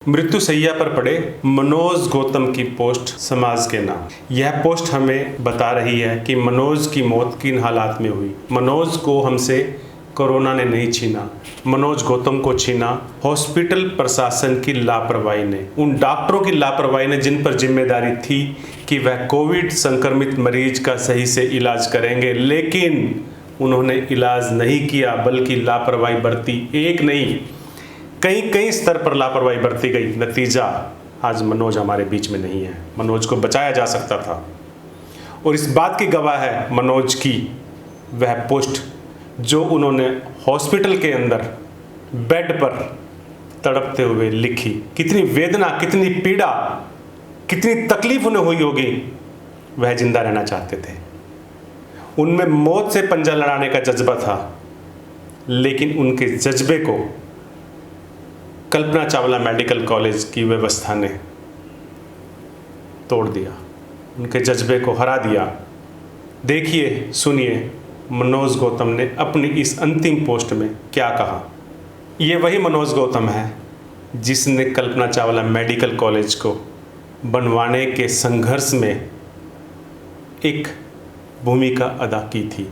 मृत्युशैया पर पड़े मनोज गौतम की पोस्ट समाज के नाम। यह पोस्ट हमें बता रही है कि मनोज की मौत किन हालात में हुई। मनोज को हमसे कोरोना ने नहीं छीना, मनोज गौतम को छीना हॉस्पिटल प्रशासन की लापरवाही ने, उन डॉक्टरों की लापरवाही ने जिन पर जिम्मेदारी थी कि वह कोविड संक्रमित मरीज का सही से इलाज करेंगे, लेकिन उन्होंने इलाज नहीं किया बल्कि लापरवाही बरती। एक नहीं, कई कई स्तर पर लापरवाही बरती गई। नतीजा आज मनोज हमारे बीच में नहीं है। मनोज को बचाया जा सकता था और इस बात की गवाह है मनोज की वह पोस्ट जो उन्होंने हॉस्पिटल के अंदर बेड पर तड़पते हुए लिखी। कितनी वेदना, कितनी पीड़ा, कितनी तकलीफ उन्हें हुई होगी। वह जिंदा रहना चाहते थे, उनमें मौत से पंजा लड़ाने का जज्बा था, लेकिन उनके जज्बे को कल्पना चावला मेडिकल कॉलेज की व्यवस्था ने तोड़ दिया, उनके जज्बे को हरा दिया। देखिए, सुनिए मनोज गौतम ने अपनी इस अंतिम पोस्ट में क्या कहा। ये वही मनोज गौतम है जिसने कल्पना चावला मेडिकल कॉलेज को बनवाने के संघर्ष में एक भूमिका अदा की थी।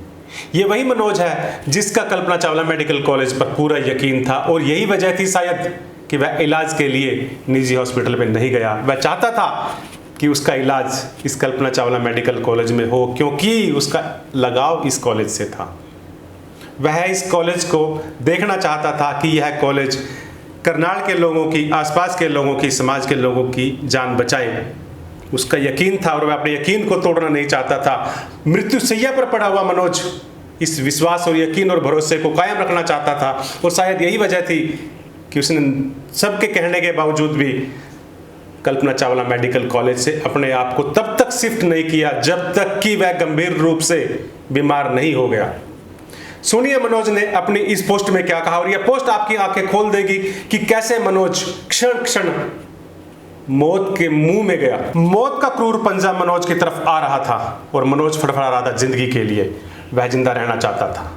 ये वही मनोज है जिसका कल्पना चावला मेडिकल कॉलेज पर पूरा यकीन था और यही वजह थी शायद कि वह इलाज के लिए निजी हॉस्पिटल में नहीं गया। वह चाहता था कि उसका इलाज इस कल्पना चावला मेडिकल कॉलेज में हो, क्योंकि उसका लगाव इस कॉलेज से था। वह इस कॉलेज को देखना चाहता था कि यह कॉलेज करनाल के लोगों की, आसपास के लोगों की, समाज के लोगों की जान बचाए। उसका यकीन था और वह अपने यकीन को तोड़ना नहीं चाहता था। मृत्युशैया पर पड़ा हुआ मनोज इस विश्वास और यकीन और भरोसे को कायम रखना चाहता था और शायद यही वजह थी कि उसने सबके कहने के बावजूद भी कल्पना चावला मेडिकल कॉलेज से अपने आप को तब तक शिफ्ट नहीं किया जब तक कि वह गंभीर रूप से बीमार नहीं हो गया। सुनिए मनोज ने अपनी इस पोस्ट में क्या कहा और यह पोस्ट आपकी आंखें खोल देगी कि कैसे मनोज क्षण क्षण मौत के मुंह में गया। मौत का क्रूर पंजा मनोज की तरफ आ रहा था और मनोज फड़फड़ा रहा था जिंदगी के लिए। वह जिंदा रहना चाहता था,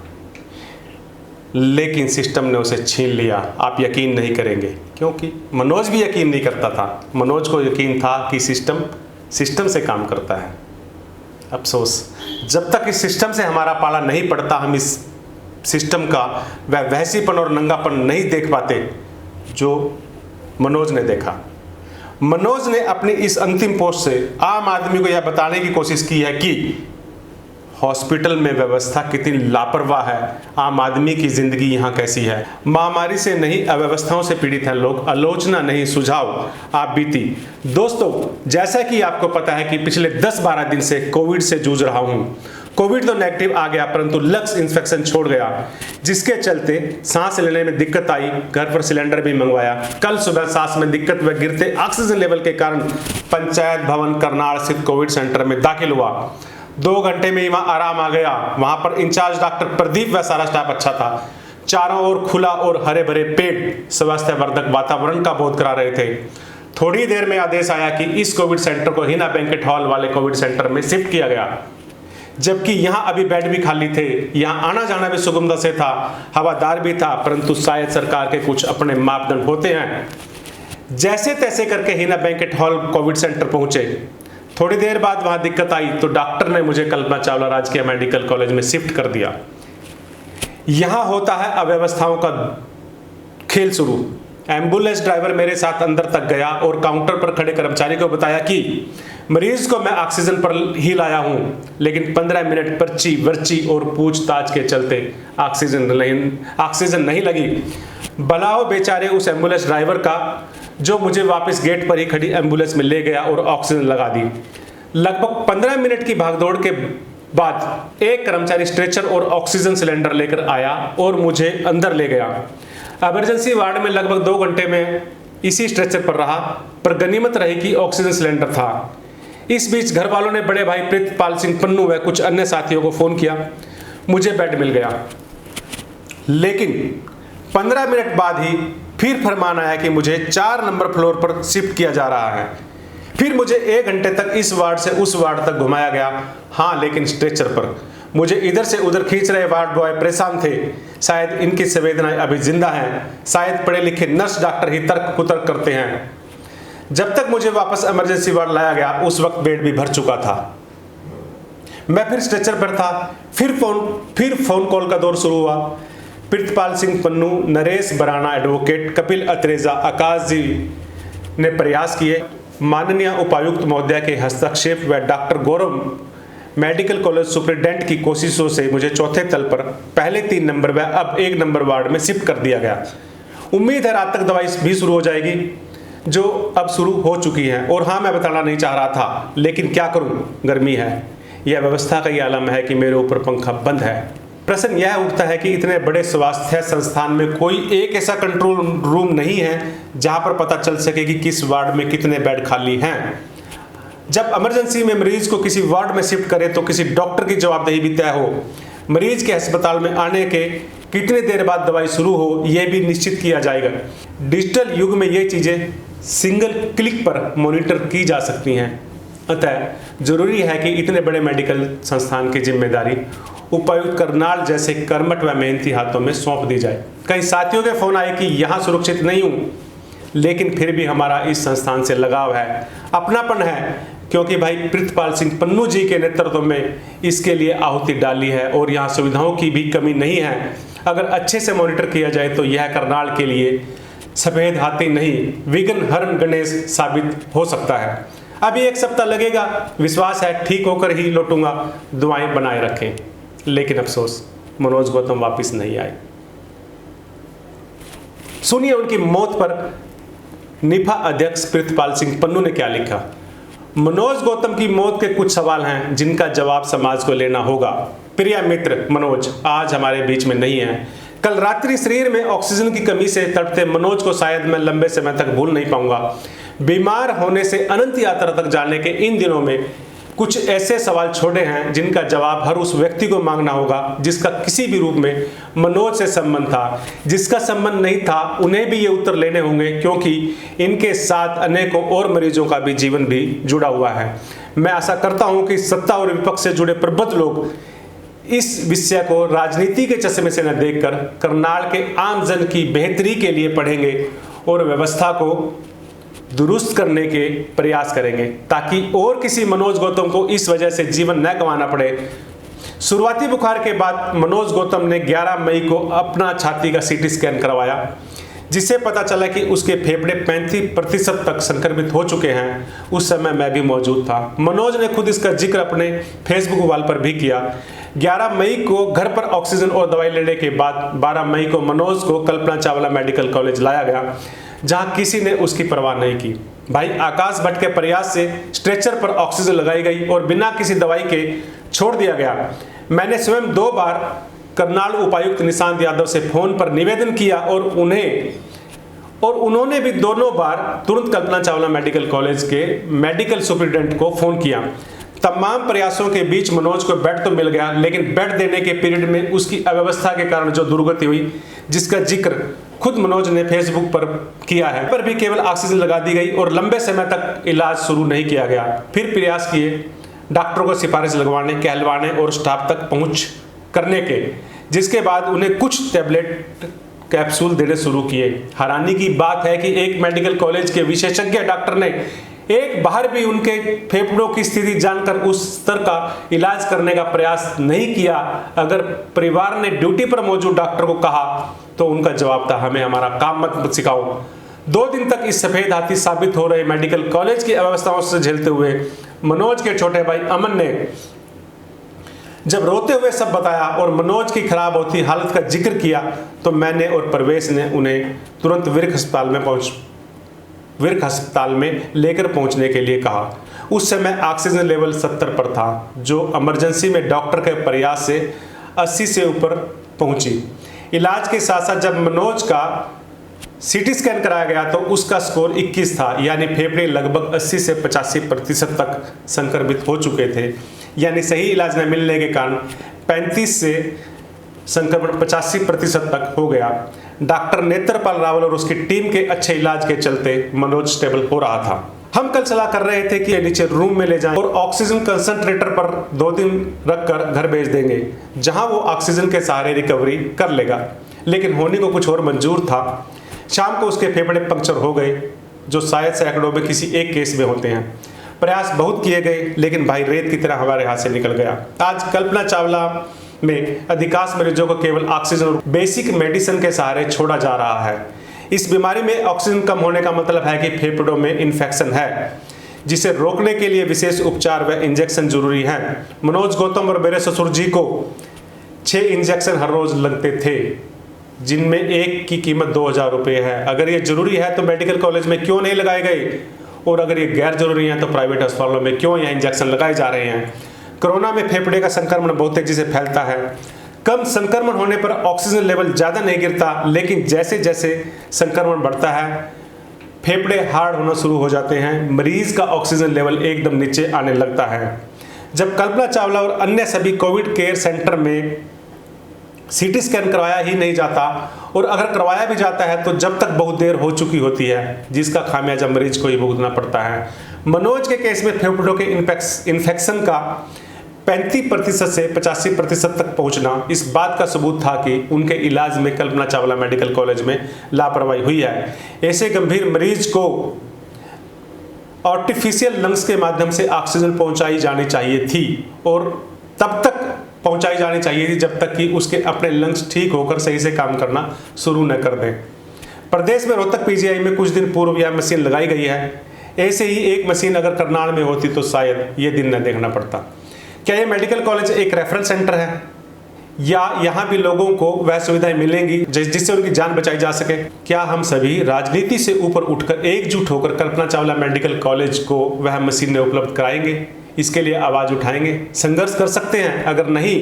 लेकिन सिस्टम ने उसे छीन लिया। आप यकीन नहीं करेंगे, क्योंकि मनोज भी यकीन नहीं करता था। मनोज को यकीन था कि सिस्टम से काम करता है। अफसोस, जब तक इस सिस्टम से हमारा पाला नहीं पड़ता, हम इस सिस्टम का वह वहसीपन और नंगापन नहीं देख पाते जो मनोज ने देखा। मनोज ने अपनी इस अंतिम पोस्ट से आम आदमी को यह बताने की कोशिश की है कि हॉस्पिटल में व्यवस्था कितनी लापरवाह है, आम आदमी की जिंदगी यहाँ कैसी है। महामारी से नहीं, अव्यवस्थाओं से पीड़ित हैं लोग। आलोचना नहीं, सुझाव आप बीती। दोस्तों, जैसा कि आपको पता है कि पिछले 10-12 दिन से कोविड से जूझ रहा हूँ। कोविड तो नेगेटिव आ गया, परंतु लक्स इन्फेक्शन छोड़ गया, जिसके चलते सांस लेने में दिक्कत आई। घर पर सिलेंडर भी मंगवाया। कल सुबह सांस में दिक्कत व गिरते ऑक्सीजन लेवल के कारण पंचायत भवन करनाल स्थित कोविड सेंटर में दाखिल हुआ। 2 घंटे में ही वहां आराम आ गया। वहां पर इंचार्ज डॉक्टर प्रदीप व सारा स्टाफ अच्छा था। चारों ओर खुला और हरे भरे पेड़ स्वास्थ्यवर्धक वातावरण का बोध करा रहे थे। थोड़ी देर में आदेश आया कि इस कोविड सेंटर को हिना बैंकेट हॉल वाले कोविड सेंटर में शिफ्ट किया गया, जबकि यहाँ अभी बेड भी खाली थे। यहाँ आना जाना भी सुगमता से था, हवादार भी था, परंतु शायद सरकार के कुछ अपने मापदंड होते हैं। जैसे तैसे करके Hina banquet hall Covid centre पहुंचे। थोड़ी देर बाद वहां दिक्कत आई तो डॉक्टर ने मुझे कल्पना चावला राजकीय मेडिकल कॉलेज में शिफ्ट कर दिया। यहां होता है अव्यवस्थाओं का खेल शुरू। एम्बुलेंस ड्राइवर मेरे साथ अंदर तक गया और काउंटर पर खड़े कर्मचारी को बताया कि मरीज को मैं ऑक्सीजन पर ही लाया हूं, लेकिन 15 मिनट पर्ची वर्ची और पूछताछ के चलते ऑक्सीजन नहीं लगी। भला हो बेचारे उस एम्बुलेंस ड्राइवर का जो मुझे वापस गेट पर ही खड़ी एम्बुलेंस में ले गया और ऑक्सीजन लगा दी। लगभग 15 मिनट की भागदौड़ के बाद एक कर्मचारी स्ट्रेचर और ऑक्सीजन सिलेंडर लेकर आया और मुझे अंदर ले गया। इमरजेंसी वार्ड में लगभग 2 घंटे में इसी स्ट्रेचर पर रहा, पर गनीमत रही कि ऑक्सीजन सिलेंडर था। इस बीच घर वालों ने बड़े भाई प्रीतपाल सिंह पन्नू व कुछ अन्य साथियों को फोन किया। मुझे बेड मिल गया, लेकिन 15 मिनट बाद ही फिर फरमान आया कि मुझे 4 नंबर फ्लोर पर शिफ्ट किया जा रहा है। फिर मुझे 1 घंटे तक इस वार्ड से उस वार्ड तक घुमाया गया। हाँ, लेकिन स्ट्रेचर पर। मुझे इधर से उधर खींच रहे वार्ड बॉय परेशान थे। शायद इनकी संवेदनाएं अभी जिंदा हैं, शायद पढ़े लिखे नर्स डॉक्टर ही तर्क कुतर्क करते हैं। जब तक मुझे वापस इमरजेंसी वार्ड लाया गया उस वक्त बेड भी भर चुका था। मैं फिर स्ट्रेचर पर था। फिर फोन कॉल का दौर शुरू हुआ। प्रितपाल सिंह पन्नू, नरेश बराना एडवोकेट, कपिल अत्रेजा, आकाश जी ने प्रयास किए। माननीय उपायुक्त महोदय के हस्तक्षेप व डॉक्टर गौरव मेडिकल कॉलेज सुपरिटेंडेंट की कोशिशों से मुझे चौथे तल पर पहले 3 नंबर व अब 1 नंबर वार्ड में शिफ्ट कर दिया गया। उम्मीद है रात तक दवाई भी शुरू हो जाएगी, जो अब शुरू हो चुकी है। और हाँ, मैं बताना नहीं चाह रहा था, लेकिन क्या करूं, गर्मी है। यह व्यवस्था का ही आलम है कि मेरे ऊपर पंखा बंद है। प्रश्न यह उठता है कि इतने बड़े स्वास्थ्य संस्थान में कोई एक ऐसा कंट्रोल रूम नहीं है जहां पर पता चल सके कि किस वार्ड में कितने बेड खाली हैं। जब इमरजेंसी में मरीज को किसी वार्ड में शिफ्ट करें तो किसी डॉक्टर की जवाबदेही भी तय हो। मरीज के अस्पताल में आने के कितने देर बाद दवाई शुरू हो, यह भी निश्चित किया जाएगा। डिजिटल युग में ये चीज़ें सिंगल क्लिक पर मॉनिटर की जा सकती हैं। अतः जरूरी है कि इतने बड़े मेडिकल संस्थान की जिम्मेदारी उपायुक्त करनाल जैसे कर्मठ व मेहनती हाथों में सौंप दी जाए। कई साथियों के फोन आए कि यहाँ सुरक्षित नहीं हूँ, लेकिन फिर भी हमारा इस संस्थान से लगाव है, अपनापन है, क्योंकि भाई प्रितपाल सिंह पन्नू जी के नेतृत्व में इसके लिए आहुति डाली है और यहाँ सुविधाओं की भी कमी नहीं है। अगर अच्छे से मॉनिटर किया जाए तो यह करनाल के लिए सफेद हाथी नहीं, विघ्न हरण गणेश साबित हो सकता है। अभी 1 सप्ताह लगेगा, विश्वास है ठीक होकर ही लौटूंगा। दुआएं बनाए रखें। लेकिन अफसोस, मनोज गौतम वापस नहीं आए। सुनिए उनकी मौत पर निफा अध्यक्ष प्रितपाल सिंह पन्नू ने क्या लिखा। मनोज गौतम की मौत के कुछ सवाल हैं जिनका जवाब समाज को लेना होगा। प्रिय मित्र मनोज आज हमारे बीच में नहीं है। कल रात्रि शरीर में ऑक्सीजन की कमी से तड़पते मनोज को शायद मैं लंबे समय तक भूल नहीं पाऊंगा। बीमार होने से अनंत यात्रा तक जाने के इन दिनों में कुछ ऐसे सवाल छोड़े हैं जिनका जवाब हर उस व्यक्ति को मांगना होगा जिसका किसी भी रूप में मनोज से संबंध था। जिसका संबंध नहीं था उन्हें भी ये उत्तर लेने होंगे, क्योंकि इनके साथ अनेकों और मरीजों का भी जीवन भी जुड़ा हुआ है। मैं आशा करता हूं कि सत्ता और विपक्ष से जुड़े प्रबुद्ध लोग इस विषय को राजनीति के चश्मे से न देखकर करनाल के आम जन की बेहतरी के लिए पढ़ेंगे और व्यवस्था को दुरुस्त करने के प्रयास करेंगे, ताकि और किसी मनोज गौतम को इस वजह से जीवन न गंवाना पड़े। शुरुआती बुखार के बाद मनोज गौतम ने 11 मई को अपना छाती का सीटी स्कैन करवाया, जिससे पता चला कि उसके फेफड़े 35% तक संक्रमित हो चुके हैं। उस समय मैं भी मौजूद था। मनोज ने खुद इसका जिक्र अपने फेसबुक वाल पर भी किया। 11 मई को घर पर ऑक्सीजन और दवाई लेने के बाद 12 मई को मनोज को कल्पना चावला मेडिकल कॉलेज लाया गया, जहां किसी ने उसकी परवाह नहीं की। भाई आकाश भट्ट के प्रयास से स्ट्रेचर पर ऑक्सीजन लगाई गई और बिना किसी दवाई के छोड़ दिया गया। मैंने स्वयं 2 बार करनाल उपायुक्त निशांत यादव से फोन पर निवेदन किया और उन्होंने भी दोनों बार तुरंत कल्पना चावला मेडिकल कॉलेज के मेडिकल सुपरिटेंडेंट को फोन किया। तमाम प्रयासों के बीच मनोज को बेड तो मिल गया, लेकिन बेड देने के पीरियड में उसकी अव्यवस्था के कारण जो दुर्गति हुई, जिसका जिक्र खुद मनोज ने फेसबुक पर किया है, पर भी केवल ऑक्सीजन लगा दी गई और लंबे समय तक इलाज शुरू नहीं किया गया। फिर प्रयास किए डॉक्टरों को सिफारिश लगवाने, कहलवाने और स्टाफ तक पहुंच करने के, जिसके बाद उन्हें कुछ टैबलेट कैप्सूल देने शुरू किए। हैरानी की बात है कि एक मेडिकल कॉलेज के विशेषज्ञ डॉक्टर ने एक बार भी उनके फेफड़ों की स्थिति जानकर उस स्तर का इलाज करने का प्रयास नहीं किया। अगर परिवार ने ड्यूटी पर मौजूद डॉक्टर को कहा तो उनका जवाब था, हमें हमारा काम मत सिखाओ। 2 दिन तक इस सफेद हाथी साबित हो रहे मेडिकल कॉलेज की अव्यवस्थाओं से झेलते हुए मनोज के छोटे भाई अमन ने जब रोते हुए सब बताया और मनोज की खराब होती हालत का जिक्र किया, तो मैंने और प्रवेश ने उन्हें तुरंत विर्क अस्पताल में लेकर पहुंचने के लिए कहा। उस समय ऑक्सीजन लेवल 70 पर था, जो इमरजेंसी में डॉक्टर के प्रयास से 80 से ऊपर पहुंची। इलाज के साथ साथ जब मनोज का सीटी स्कैन कराया गया तो उसका स्कोर 21 था, यानी फेफड़े लगभग 80 से 85% तक संक्रमित हो चुके थे। यानी सही इलाज न मिलने के कारण 35 से संक्रमण 85% तक हो गया। डॉक्टर नेत्रपाल रावल और उसकी टीम के अच्छे इलाज के चलते मनोज स्टेबल हो रहा था। हम कल सलाह कर रहे थे कि नीचे रूम में ले जाएं और ऑक्सीजन कंसंट्रेटर पर 2 दिन रखकर घर भेज देंगे, जहां वो ऑक्सीजन के सहारे रिकवरी कर लेगा। लेकिन होने को कुछ और मंजूर था। शाम को उसके फेफड़े पंक्चर हो गए, जो शायद सैकड़ों में किसी एक केस में होते हैं। प्रयास बहुत किए गए, लेकिन भाई रेत की तरह हमारे हाथ से निकल गया। आज कल्पना चावला में अधिकांश मरीजों को केवल ऑक्सीजन और बेसिक मेडिसिन के सहारे छोड़ा जा रहा है। इस बीमारी में ऑक्सीजन कम होने का मतलब है कि फेफड़ों में इन्फेक्शन है, जिसे रोकने के लिए विशेष उपचार व इंजेक्शन जरूरी हैं। मनोज गौतम और मेरे ससुर जी को 6 इंजेक्शन हर रोज लगते थे, जिनमें एक की कीमत 2000 रुपये है। अगर ये जरूरी है तो मेडिकल कॉलेज में क्यों नहीं लगाए गए, और अगर ये गैर जरूरी है तो प्राइवेट अस्पतालों में क्यों यह इंजेक्शन लगाए जा रहे हैं। कोरोना में फेफड़े का संक्रमण बहुत तेजी से फैलता है। कम संक्रमण होने पर ऑक्सीजन लेवल ज़्यादा नहीं गिरता, लेकिन जैसे जैसे संक्रमण बढ़ता है फेफड़े हार्ड होना शुरू हो जाते हैं। मरीज का ऑक्सीजन लेवल एकदम नीचे आने लगता है। जब कल्पना चावला और अन्य सभी कोविड केयर सेंटर में सीटी स्कैन करवाया ही नहीं जाता, और अगर करवाया भी जाता है तो जब तक बहुत देर हो चुकी होती है, जिसका खामियाजा मरीज को ही भुगतना पड़ता है। मनोज के केस में फेफड़ों के इन्फेक्शन का 35% से 85% तक पहुंचना इस बात का सबूत था कि उनके इलाज में कल्पना चावला मेडिकल कॉलेज में लापरवाही हुई है। ऐसे गंभीर मरीज को आर्टिफिशियल लंग्स के माध्यम से ऑक्सीजन पहुंचाई जानी चाहिए थी, और तब तक पहुंचाई जानी चाहिए थी जब तक कि उसके अपने लंग्स ठीक होकर सही से काम करना शुरू न कर दें। प्रदेश में रोहतक पीजीआई में कुछ दिन पूर्व यह मशीन लगाई गई है। ऐसे ही एक मशीन अगर करनाल में होती तो शायद ये दिन न देखना पड़ता। क्या ये मेडिकल कॉलेज एक रेफरल सेंटर है, या यहाँ भी लोगों को वह सुविधाएं मिलेंगी जिससे उनकी जान बचाई जा सके? क्या हम सभी राजनीति से ऊपर उठकर एकजुट होकर कल्पना चावला मेडिकल कॉलेज को वह मशीनें उपलब्ध कराएंगे? इसके लिए आवाज उठाएंगे, संघर्ष कर सकते हैं। अगर नहीं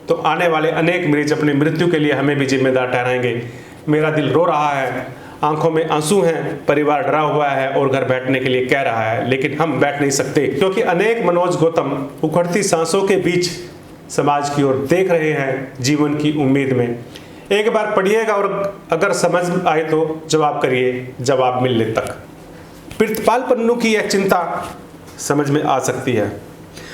तो आने वाले अनेक मरीज अपनी मृत्यु के लिए हमें भी जिम्मेदार ठहराएंगे। मेरा दिल रो रहा है, आंखों में आंसू हैं, परिवार डरा हुआ है और घर बैठने के लिए कह रहा है, लेकिन हम बैठ नहीं सकते, क्योंकि अनेक मनोज गौतम उखड़ती सांसों के बीच समाज की ओर देख रहे हैं, जीवन की उम्मीद में। एक बार पढ़िएगा और अगर समझ आए तो जवाब करिए, जवाब मिलने तक। प्रितपाल पन्नू की यह चिंता समझ में आ सकती है।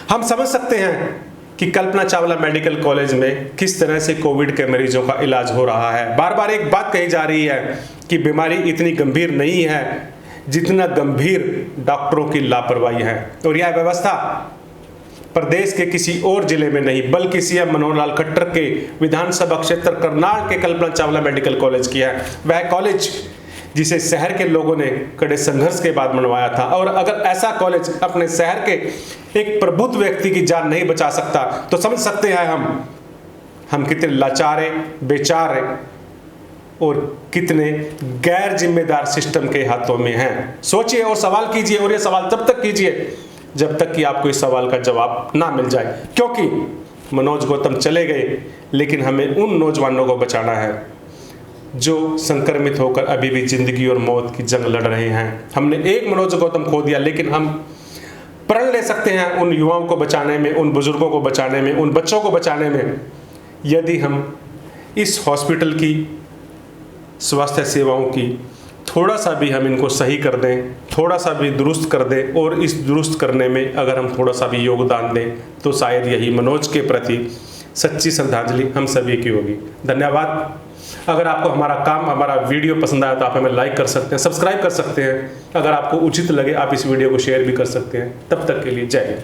हम समझ सकते हैं कि कल्पना चावला मेडिकल कॉलेज में किस तरह से कोविड के मरीजों का इलाज हो रहा है। बार बार एक बात कही जा रही है कि बीमारी इतनी गंभीर नहीं है जितना गंभीर डॉक्टरों की लापरवाही है, और यह व्यवस्था प्रदेश के किसी और जिले में नहीं बल्कि सीएम मनोहर लाल खट्टर के विधानसभा क्षेत्र करनाल के कल्पना चावला मेडिकल कॉलेज की है। वह कॉलेज जिसे शहर के लोगों ने कड़े संघर्ष के बाद बनवाया था, और अगर ऐसा कॉलेज अपने शहर के एक प्रबुद्ध व्यक्ति की जान नहीं बचा सकता तो समझ सकते हैं हम कितने लाचारे, बेचारे और कितने गैर जिम्मेदार सिस्टम के हाथों में हैं। सोचिए और सवाल कीजिए, और ये सवाल तब तक कीजिए जब तक कि आपको इस सवाल का जवाब ना मिल जाए, क्योंकि मनोज गौतम चले गए, लेकिन हमें उन नौजवानों को बचाना है जो संक्रमित होकर अभी भी जिंदगी और मौत की जंग लड़ रहे हैं। हमने एक मनोज गौतम खो दिया, लेकिन हम प्रण ले सकते हैं उन युवाओं को बचाने में, उन बुजुर्गों को बचाने में, उन बच्चों को बचाने में, यदि हम इस हॉस्पिटल की स्वास्थ्य सेवाओं की थोड़ा सा भी हम इनको सही कर दें, थोड़ा सा भी दुरुस्त कर दें, और इस दुरुस्त करने में अगर हम थोड़ा सा भी योगदान दें तो शायद यही मनोज के प्रति सच्ची श्रद्धांजलि हम सभी की होगी। धन्यवाद। अगर आपको हमारा काम, हमारा वीडियो पसंद आया तो आप हमें लाइक कर सकते हैं, सब्सक्राइब कर सकते हैं। अगर आपको उचित लगे आप इस वीडियो को शेयर भी कर सकते हैं। तब तक के लिए जय हिंद।